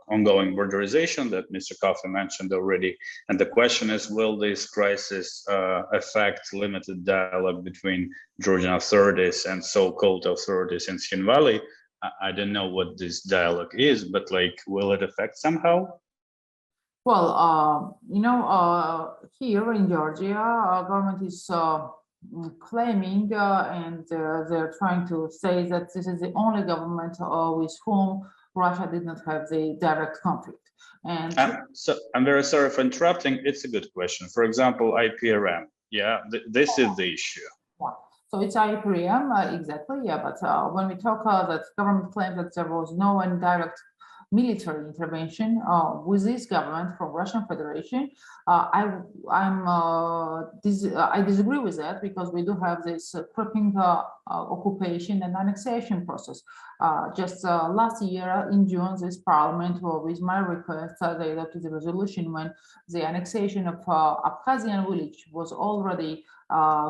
ongoing borderization that Mr. Coffey mentioned already. And the question is, will this crisis affect limited dialogue between Georgian authorities and so-called authorities in Shin Valley? I don't know what this dialogue is, but like, will it affect somehow? Well, here in Georgia, government is claiming and they're trying to say that this is the only government with whom Russia did not have the direct conflict. And so I'm very sorry for interrupting. It's a good question. For example, IPRM. Yeah, this is the issue. So it's IPRM, exactly. Yeah, but when we talk that government claims that there was no indirect military intervention with this government from Russian Federation, I disagree with that, because we do have this creeping occupation and annexation process. Just last year in June, this parliament, with my request, they adopted the resolution when the annexation of Abkhazian village was already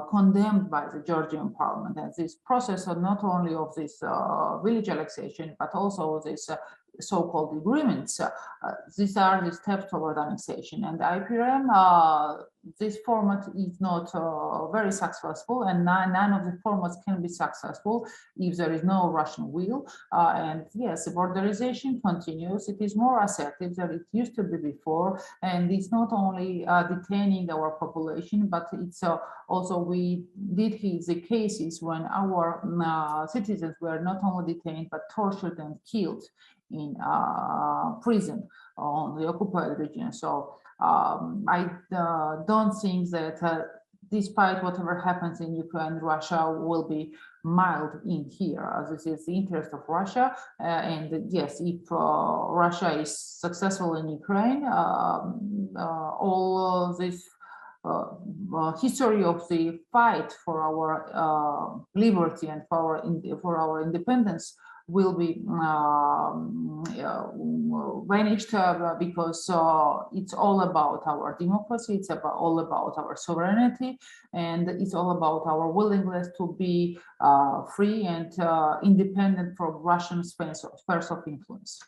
condemned by the Georgian parliament. And this process not only of this village annexation, but also this so-called agreements, these are the steps toward annexation. And IPRM, this format is not very successful, and none of the formats can be successful if there is no Russian will. And yes, the borderization continues. It is more assertive than it used to be before, and it's not only detaining our population, but it's also, we did have the cases when our citizens were not only detained but tortured and killed in prison on the occupied region. So I don't think that despite whatever happens in Ukraine, Russia will be mild in here. This is the interest of Russia. And yes, if Russia is successful in Ukraine, all this history of the fight for our liberty and for our independence will be vanished because it's all about our democracy, it's all about our sovereignty, and it's all about our willingness to be free and independent from Russian spheres of influence.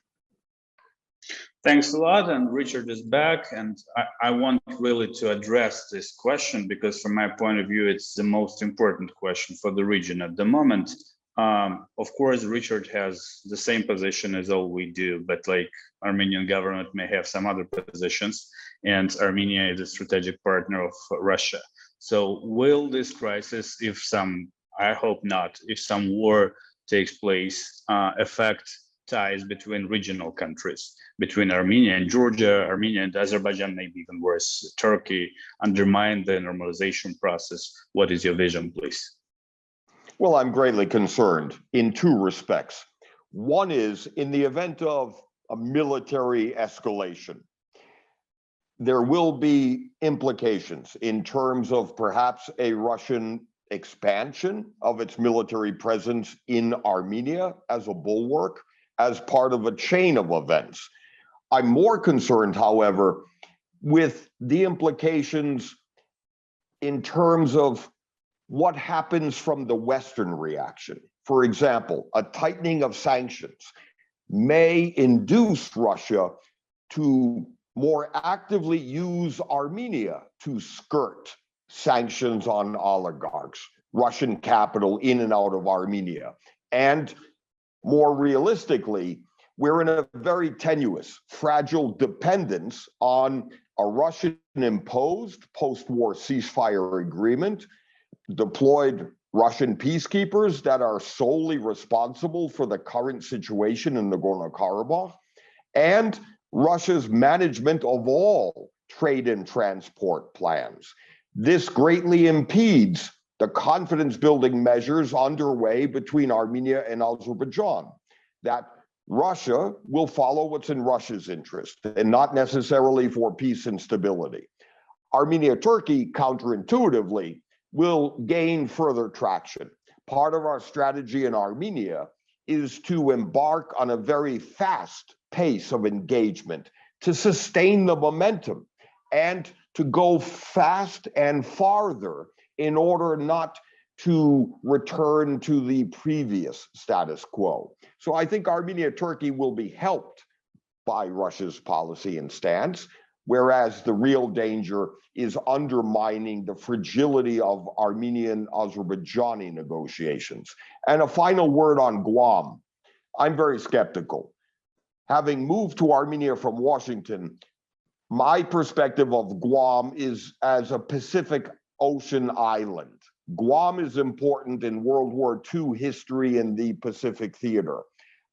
Thanks a lot. And Richard is back. And I want really to address this question because from my point of view, it's the most important question for the region at the moment. Of course, Richard has the same position as all we do, but like Armenian government may have some other positions, and Armenia is a strategic partner of Russia. So will this crisis, if some, I hope not, if some war takes place, affect ties between regional countries, between Armenia and Georgia, Armenia and Azerbaijan, maybe even worse, Turkey, undermine the normalization process? What is your vision, please? Well, I'm greatly concerned in two respects. One is in the event of a military escalation, there will be implications in terms of perhaps a Russian expansion of its military presence in Armenia as a bulwark, as part of a chain of events. I'm more concerned, however, with the implications in terms of what happens from the Western reaction. For example, a tightening of sanctions may induce Russia to more actively use Armenia to skirt sanctions on oligarchs, Russian capital in and out of Armenia. And more realistically, we're in a very tenuous, fragile dependence on a Russian-imposed post-war ceasefire agreement, deployed Russian peacekeepers that are solely responsible for the current situation in Nagorno-Karabakh, and Russia's management of all trade and transport plans. This greatly impedes the confidence-building measures underway between Armenia and Azerbaijan, that Russia will follow what's in Russia's interest and not necessarily for peace and stability. Armenia-Turkey, counterintuitively, will gain further traction. Part of our strategy in Armenia is to embark on a very fast pace of engagement to sustain the momentum and to go fast and farther in order not to return to the previous status quo. So I think Armenia-Turkey will be helped by Russia's policy and stance, whereas the real danger is undermining the fragility of Armenian-Azerbaijani negotiations. And a final word on Guam. I'm very skeptical. Having moved to Armenia from Washington, my perspective of Guam is as a Pacific Ocean island. Guam is important in World War II history in the Pacific theater.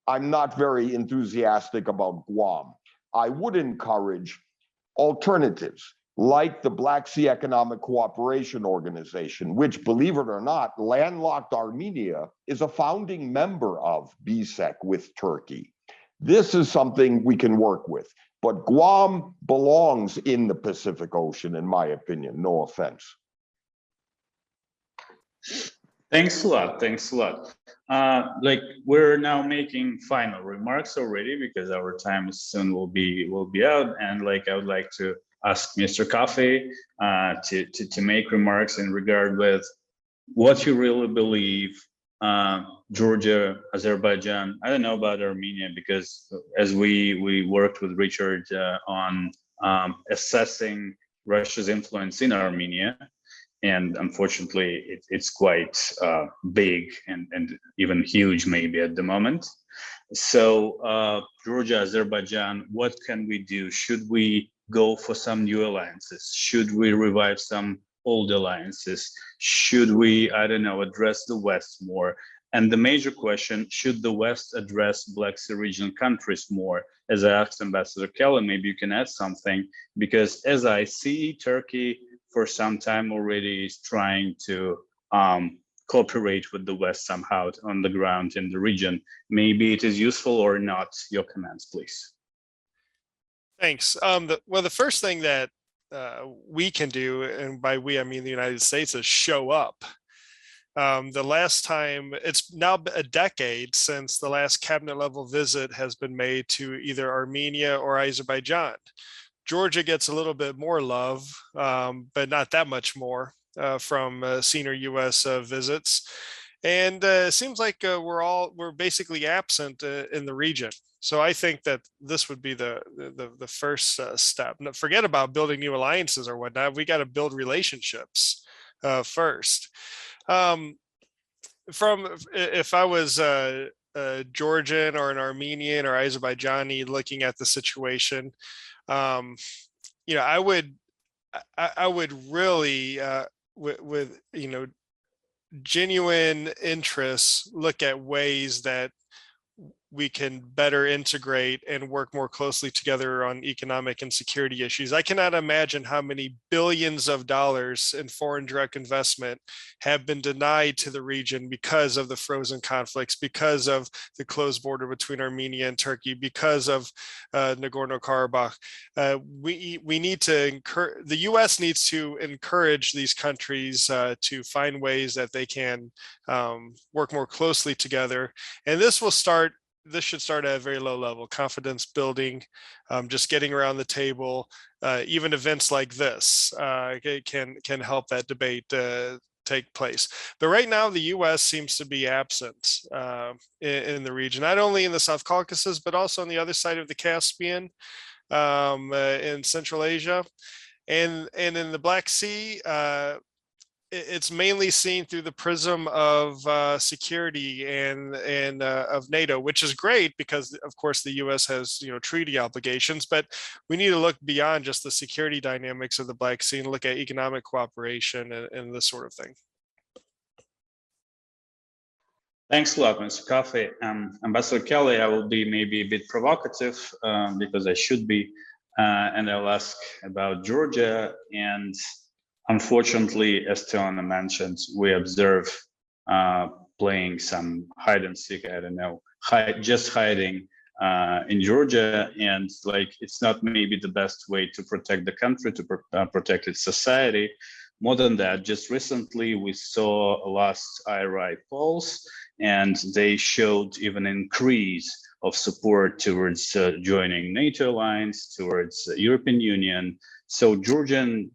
I'm not very enthusiastic about Guam. I would encourage alternatives like the Black Sea Economic Cooperation Organization, which, believe it or not, landlocked Armenia is a founding member of BSEC with Turkey. This is something we can work with, but Guam belongs in the Pacific Ocean, in my opinion, no offense. Thanks a lot. Thanks a lot. Like we're now making final remarks already because our time soon will be out, and like I would like to ask Mr. Coffey to make remarks in regard with what you really believe Georgia, Azerbaijan. I don't know about Armenia because as we worked with Richard on assessing Russia's influence in Armenia. And unfortunately, it's quite big and even huge maybe at the moment. So Georgia, Azerbaijan, what can we do? Should we go for some new alliances? Should we revive some old alliances? Should we, I don't know, address the West more? And the major question, should the West address Black Sea region countries more? As I asked Ambassador Kelly, maybe you can add something, because as I see, Turkey for some time already is trying to cooperate with the West somehow on the ground in the region. Maybe it is useful or not. Your comments, please. Thanks. Well, the first thing that we can do, and by we I mean the United States, is show up. The last time, it's now a decade since the last cabinet level visit has been made to either Armenia or Azerbaijan. Georgia gets a little bit more love, but not that much more from senior U.S. Visits. And it seems like we're basically absent in the region. So I think that this would be the first step. Now, forget about building new alliances or whatnot. We got to build relationships first. If I was a Georgian or an Armenian or Azerbaijani looking at the situation, you know, I would really with you know, genuine interests look at ways that we can better integrate and work more closely together on economic and security issues. I cannot imagine how many billions of dollars in foreign direct investment have been denied to the region because of the frozen conflicts, because of the closed border between Armenia and Turkey, because of Nagorno-Karabakh. We need to encourage, the US needs to encourage these countries to find ways that they can work more closely together. And this should start at a very low level, confidence building, just getting around the table. Even events like this can help that debate take place. But right now, the US seems to be absent in the region, not only in the South Caucasus, but also on the other side of the Caspian, in Central Asia. And in the Black Sea, it's mainly seen through the prism of security and of NATO, which is great because, of course, the U.S. has, you know, treaty obligations, but we need to look beyond just the security dynamics of the Black Sea and look at economic cooperation and this sort of thing. Thanks a lot, Mr. Coffey. Ambassador Kelly, I will be maybe a bit provocative because I should be, and I'll ask about Georgia. And unfortunately, as Tiana mentioned, we observe playing some hide and seek, I don't know, just hiding in Georgia. And like, it's not maybe the best way to protect the country, to protect its society. More than that, just recently we saw last IRI polls, and they showed even increase of support towards joining NATO alliance, towards European Union. So Georgian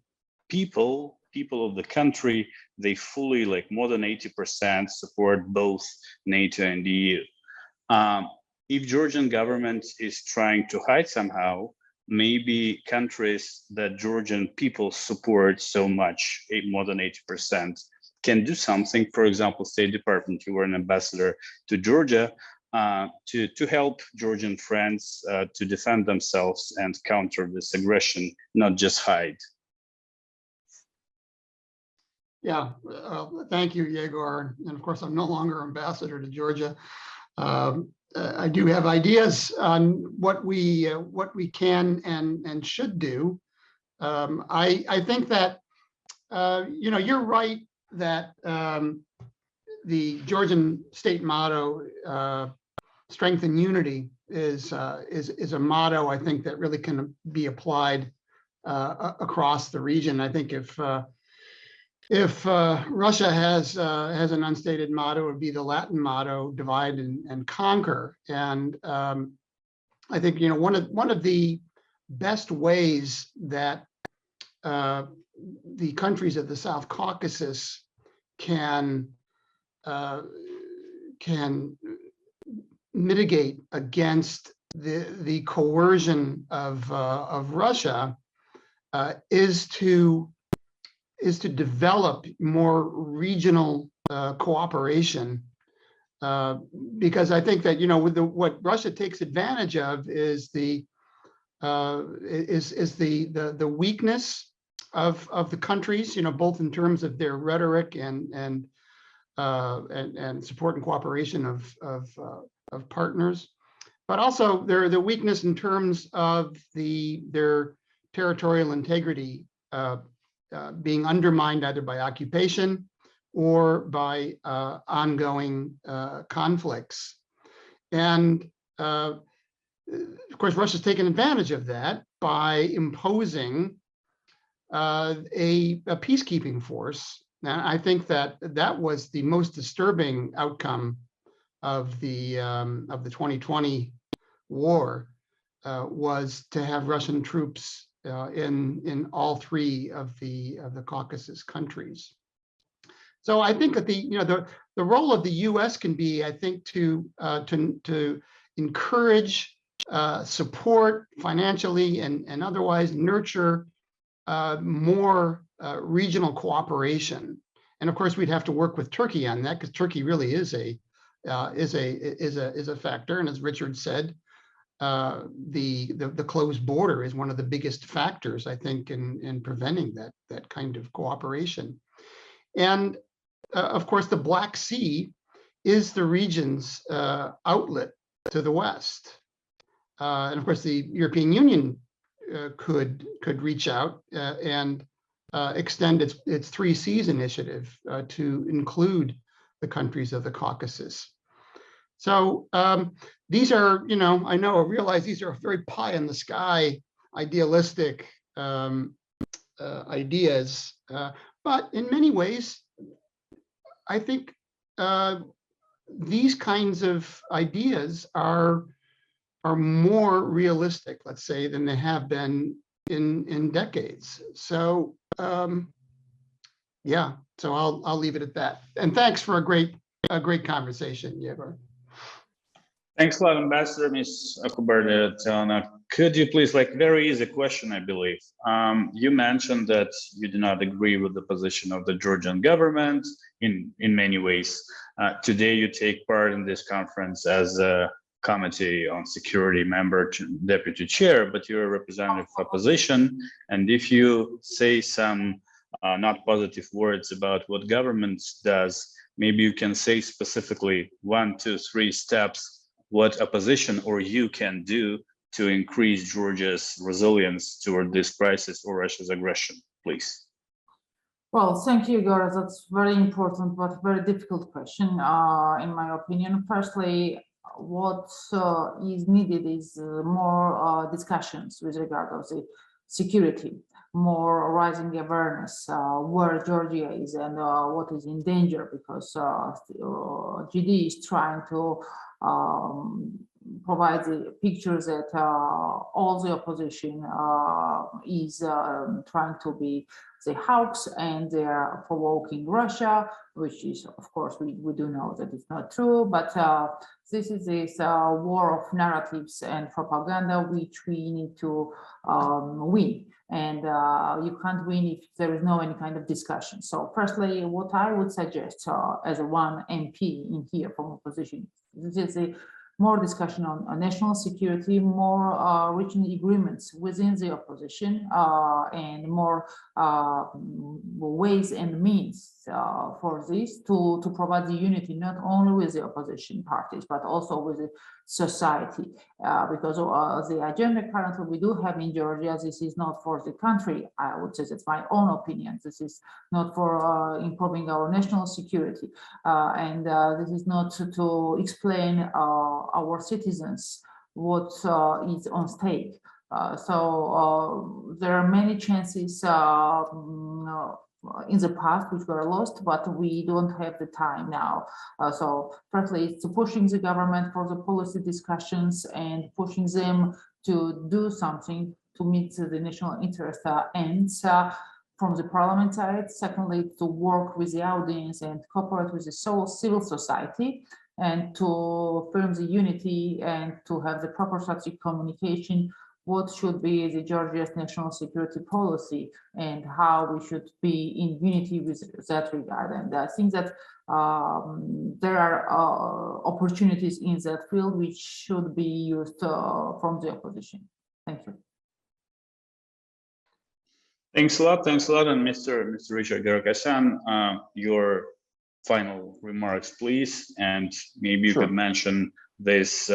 people of the country, they fully, like more than 80% support both NATO and the EU. If Georgian government is trying to hide somehow, maybe countries that Georgian people support so much, more than 80%, can do something. For example, State Department, you were an ambassador to Georgia, to help Georgian friends to defend themselves and counter this aggression, not just hide. Yeah, thank you, Yegor. And of course, I'm no longer ambassador to Georgia. I do have ideas on what we can and should do. I think that you know, you're right that the Georgian state motto, "Strength and Unity," is a motto I think that really can be applied across the region. I think if Russia has an unstated motto, it would be the Latin motto, "Divide and conquer." And I think, you know, one of the best ways that the countries of the South Caucasus can mitigate against the coercion of Russia is to develop more regional cooperation, because I think that, you know, with what Russia takes advantage of is the weakness of the countries, you know, both in terms of their rhetoric and support and cooperation of partners, but also the weakness in terms of their territorial integrity being undermined either by occupation or by ongoing conflicts. And of course, Russia's taken advantage of that by imposing a peacekeeping force And I think that that was the most disturbing outcome of the 2020 war, was to have Russian troops in all three of the Caucasus countries. So I think that the role of the U.S. can be, I think, to encourage, support financially and otherwise, nurture more regional cooperation. And of course, we'd have to work with Turkey on that, because Turkey really is a factor. And as Richard said, the closed border is one of the biggest factors, I think, in preventing that kind of cooperation. And of course, the Black Sea is the region's outlet to the West. And of course, the European Union could reach out and extend its 3 Seas initiative to include the countries of the Caucasus. So these are, I realize these are very pie in the sky, idealistic ideas, but in many ways, I think these kinds of ideas are more realistic, let's say, than they have been in decades. So yeah, so I'll leave it at that. And thanks for a great conversation, Yegor. Thanks a lot, Ambassador. Ms. Akubardiana. Could you please, very easy question, I believe. You mentioned that you do not agree with the position of the Georgian government in many ways. Today, you take part in this conference as a Committee on Security member, deputy chair, but you're a representative of opposition. And if you say some not positive words about what government does, maybe you can say specifically 1, 2, 3 steps what opposition or you can do to increase Georgia's resilience toward this crisis or Russia's aggression, please. Well, thank you, Igor. That's very important but very difficult question, in my opinion. Firstly, what is needed is more discussions with regard of the security, more rising awareness where Georgia is and what is in danger, because GD is trying to provide the pictures that all the opposition is trying to be the hawks and they are provoking Russia, which is, of course, we do know that it's not true, but this is this war of narratives and propaganda which we need to win. And you can't win if there is no any kind of discussion. So firstly, what I would suggest as a one MP in here from opposition, this is a more discussion on national security, more reaching agreements within the opposition, and more ways and means for this to provide the unity not only with the opposition parties but also with the society, because the agenda currently we do have in Georgia, this is not for the country. I would say that's my own opinion. This is not for improving our national security, and this is not to explain our citizens what is on stake. So there are many chances in the past which were lost, but we don't have the time now. So firstly, it's pushing the government for the policy discussions and pushing them to do something to meet the national interest ends from the parliament side. Secondly, to work with the audience and cooperate with the civil society and to firm the unity and to have the proper strategic communication what should be the Georgia's national security policy and how we should be in unity with that regard. And I think that there are opportunities in that field which should be used from the opposition. Thank you. Thanks a lot. Thanks a lot. And Mr. Richard Garakasan, your final remarks, please. And maybe you could mention this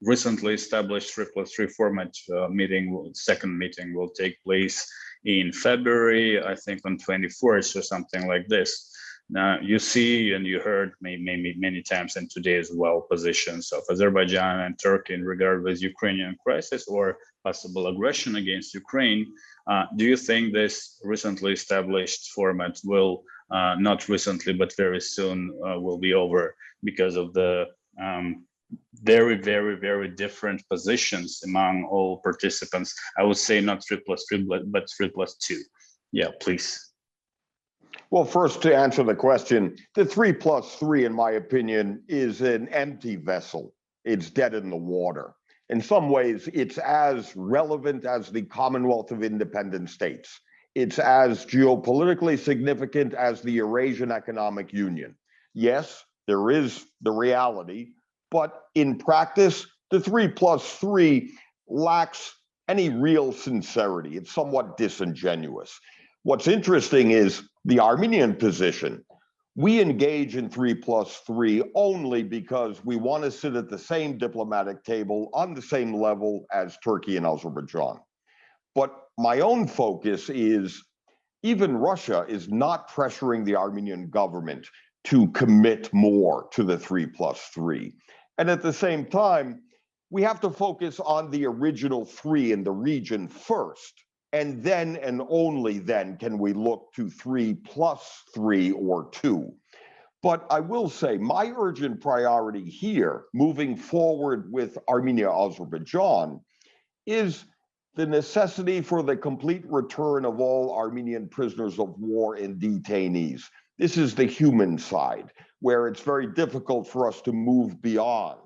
recently established 3+3 format meeting. Second meeting will take place in February, I think on 24th or something like this. Now you see and you heard maybe many times and today as well positions of Azerbaijan and Turkey in regard with Ukrainian crisis or possible aggression against Ukraine. Do you think this recently established format will not recently, but very soon will be over because of the very, very, very different positions among all participants. I would say not 3+3, but 3+2. Yeah, please. Well, first, to answer the question, the 3+3, in my opinion, is an empty vessel. It's dead in the water. In some ways, it's as relevant as the Commonwealth of Independent States. It's as geopolitically significant as the Eurasian Economic Union. Yes, there is the reality, but in practice, the 3+3 lacks any real sincerity. It's somewhat disingenuous. What's interesting is the Armenian position. We engage in 3+3 only because we want to sit at the same diplomatic table on the same level as Turkey and Azerbaijan. But my own focus is even Russia is not pressuring the Armenian government to commit more to the 3+3. And at the same time, we have to focus on the original 3 in the region first. And then and only then can we look to 3+3 or 2. But I will say my urgent priority here, moving forward with Armenia-Azerbaijan, is the necessity for the complete return of all Armenian prisoners of war and detainees. This is the human side, where it's very difficult for us to move beyond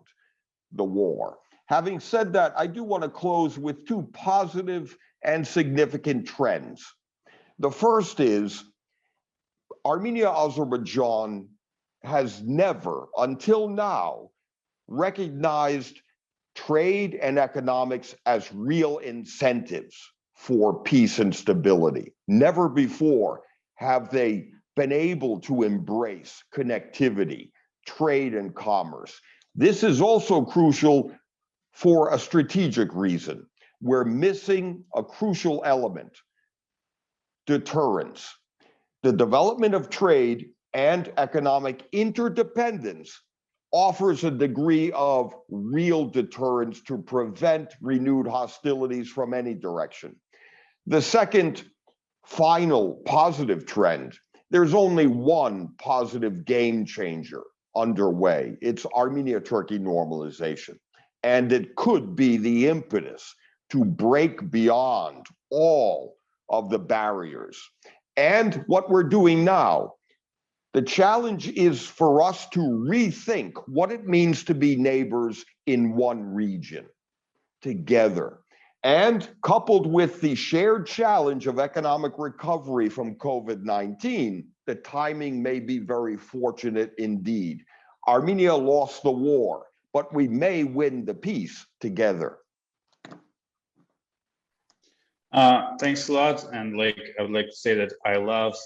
the war. Having said that, I do want to close with 2 positive and significant trends. The first is Armenia-Azerbaijan has never, until now, recognized trade and economics as real incentives for peace and stability. Never before have they been able to embrace connectivity, trade and commerce. This is also crucial for a strategic reason. We're missing a crucial element: deterrence. The development of trade and economic interdependence offers a degree of real deterrence to prevent renewed hostilities from any direction. The second final positive trend, there's only one positive game changer underway. It's Armenia-Turkey normalization. And it could be the impetus to break beyond all of the barriers. And what we're doing now, the challenge is for us to rethink what it means to be neighbors in one region together. And coupled with the shared challenge of economic recovery from COVID-19, the timing may be very fortunate indeed. Armenia lost the war, but we may win the peace together. Thanks a lot. And I would like to say that I love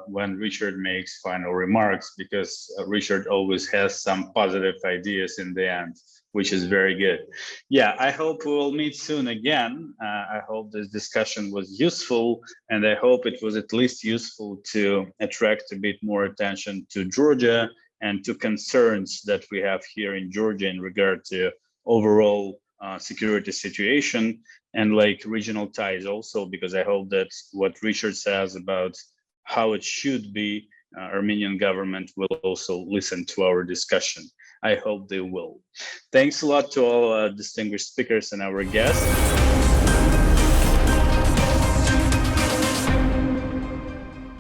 when Richard makes final remarks, because Richard always has some positive ideas in the end, which is very good. Yeah, I hope we will meet soon again. I hope this discussion was useful, and I hope it was at least useful to attract a bit more attention to Georgia and to concerns that we have here in Georgia in regard to overall security situation and regional ties also, because I hope that what Richard says about how it should be, Armenian government will also listen to our discussion. I hope they will. Thanks a lot to all distinguished speakers and our guests.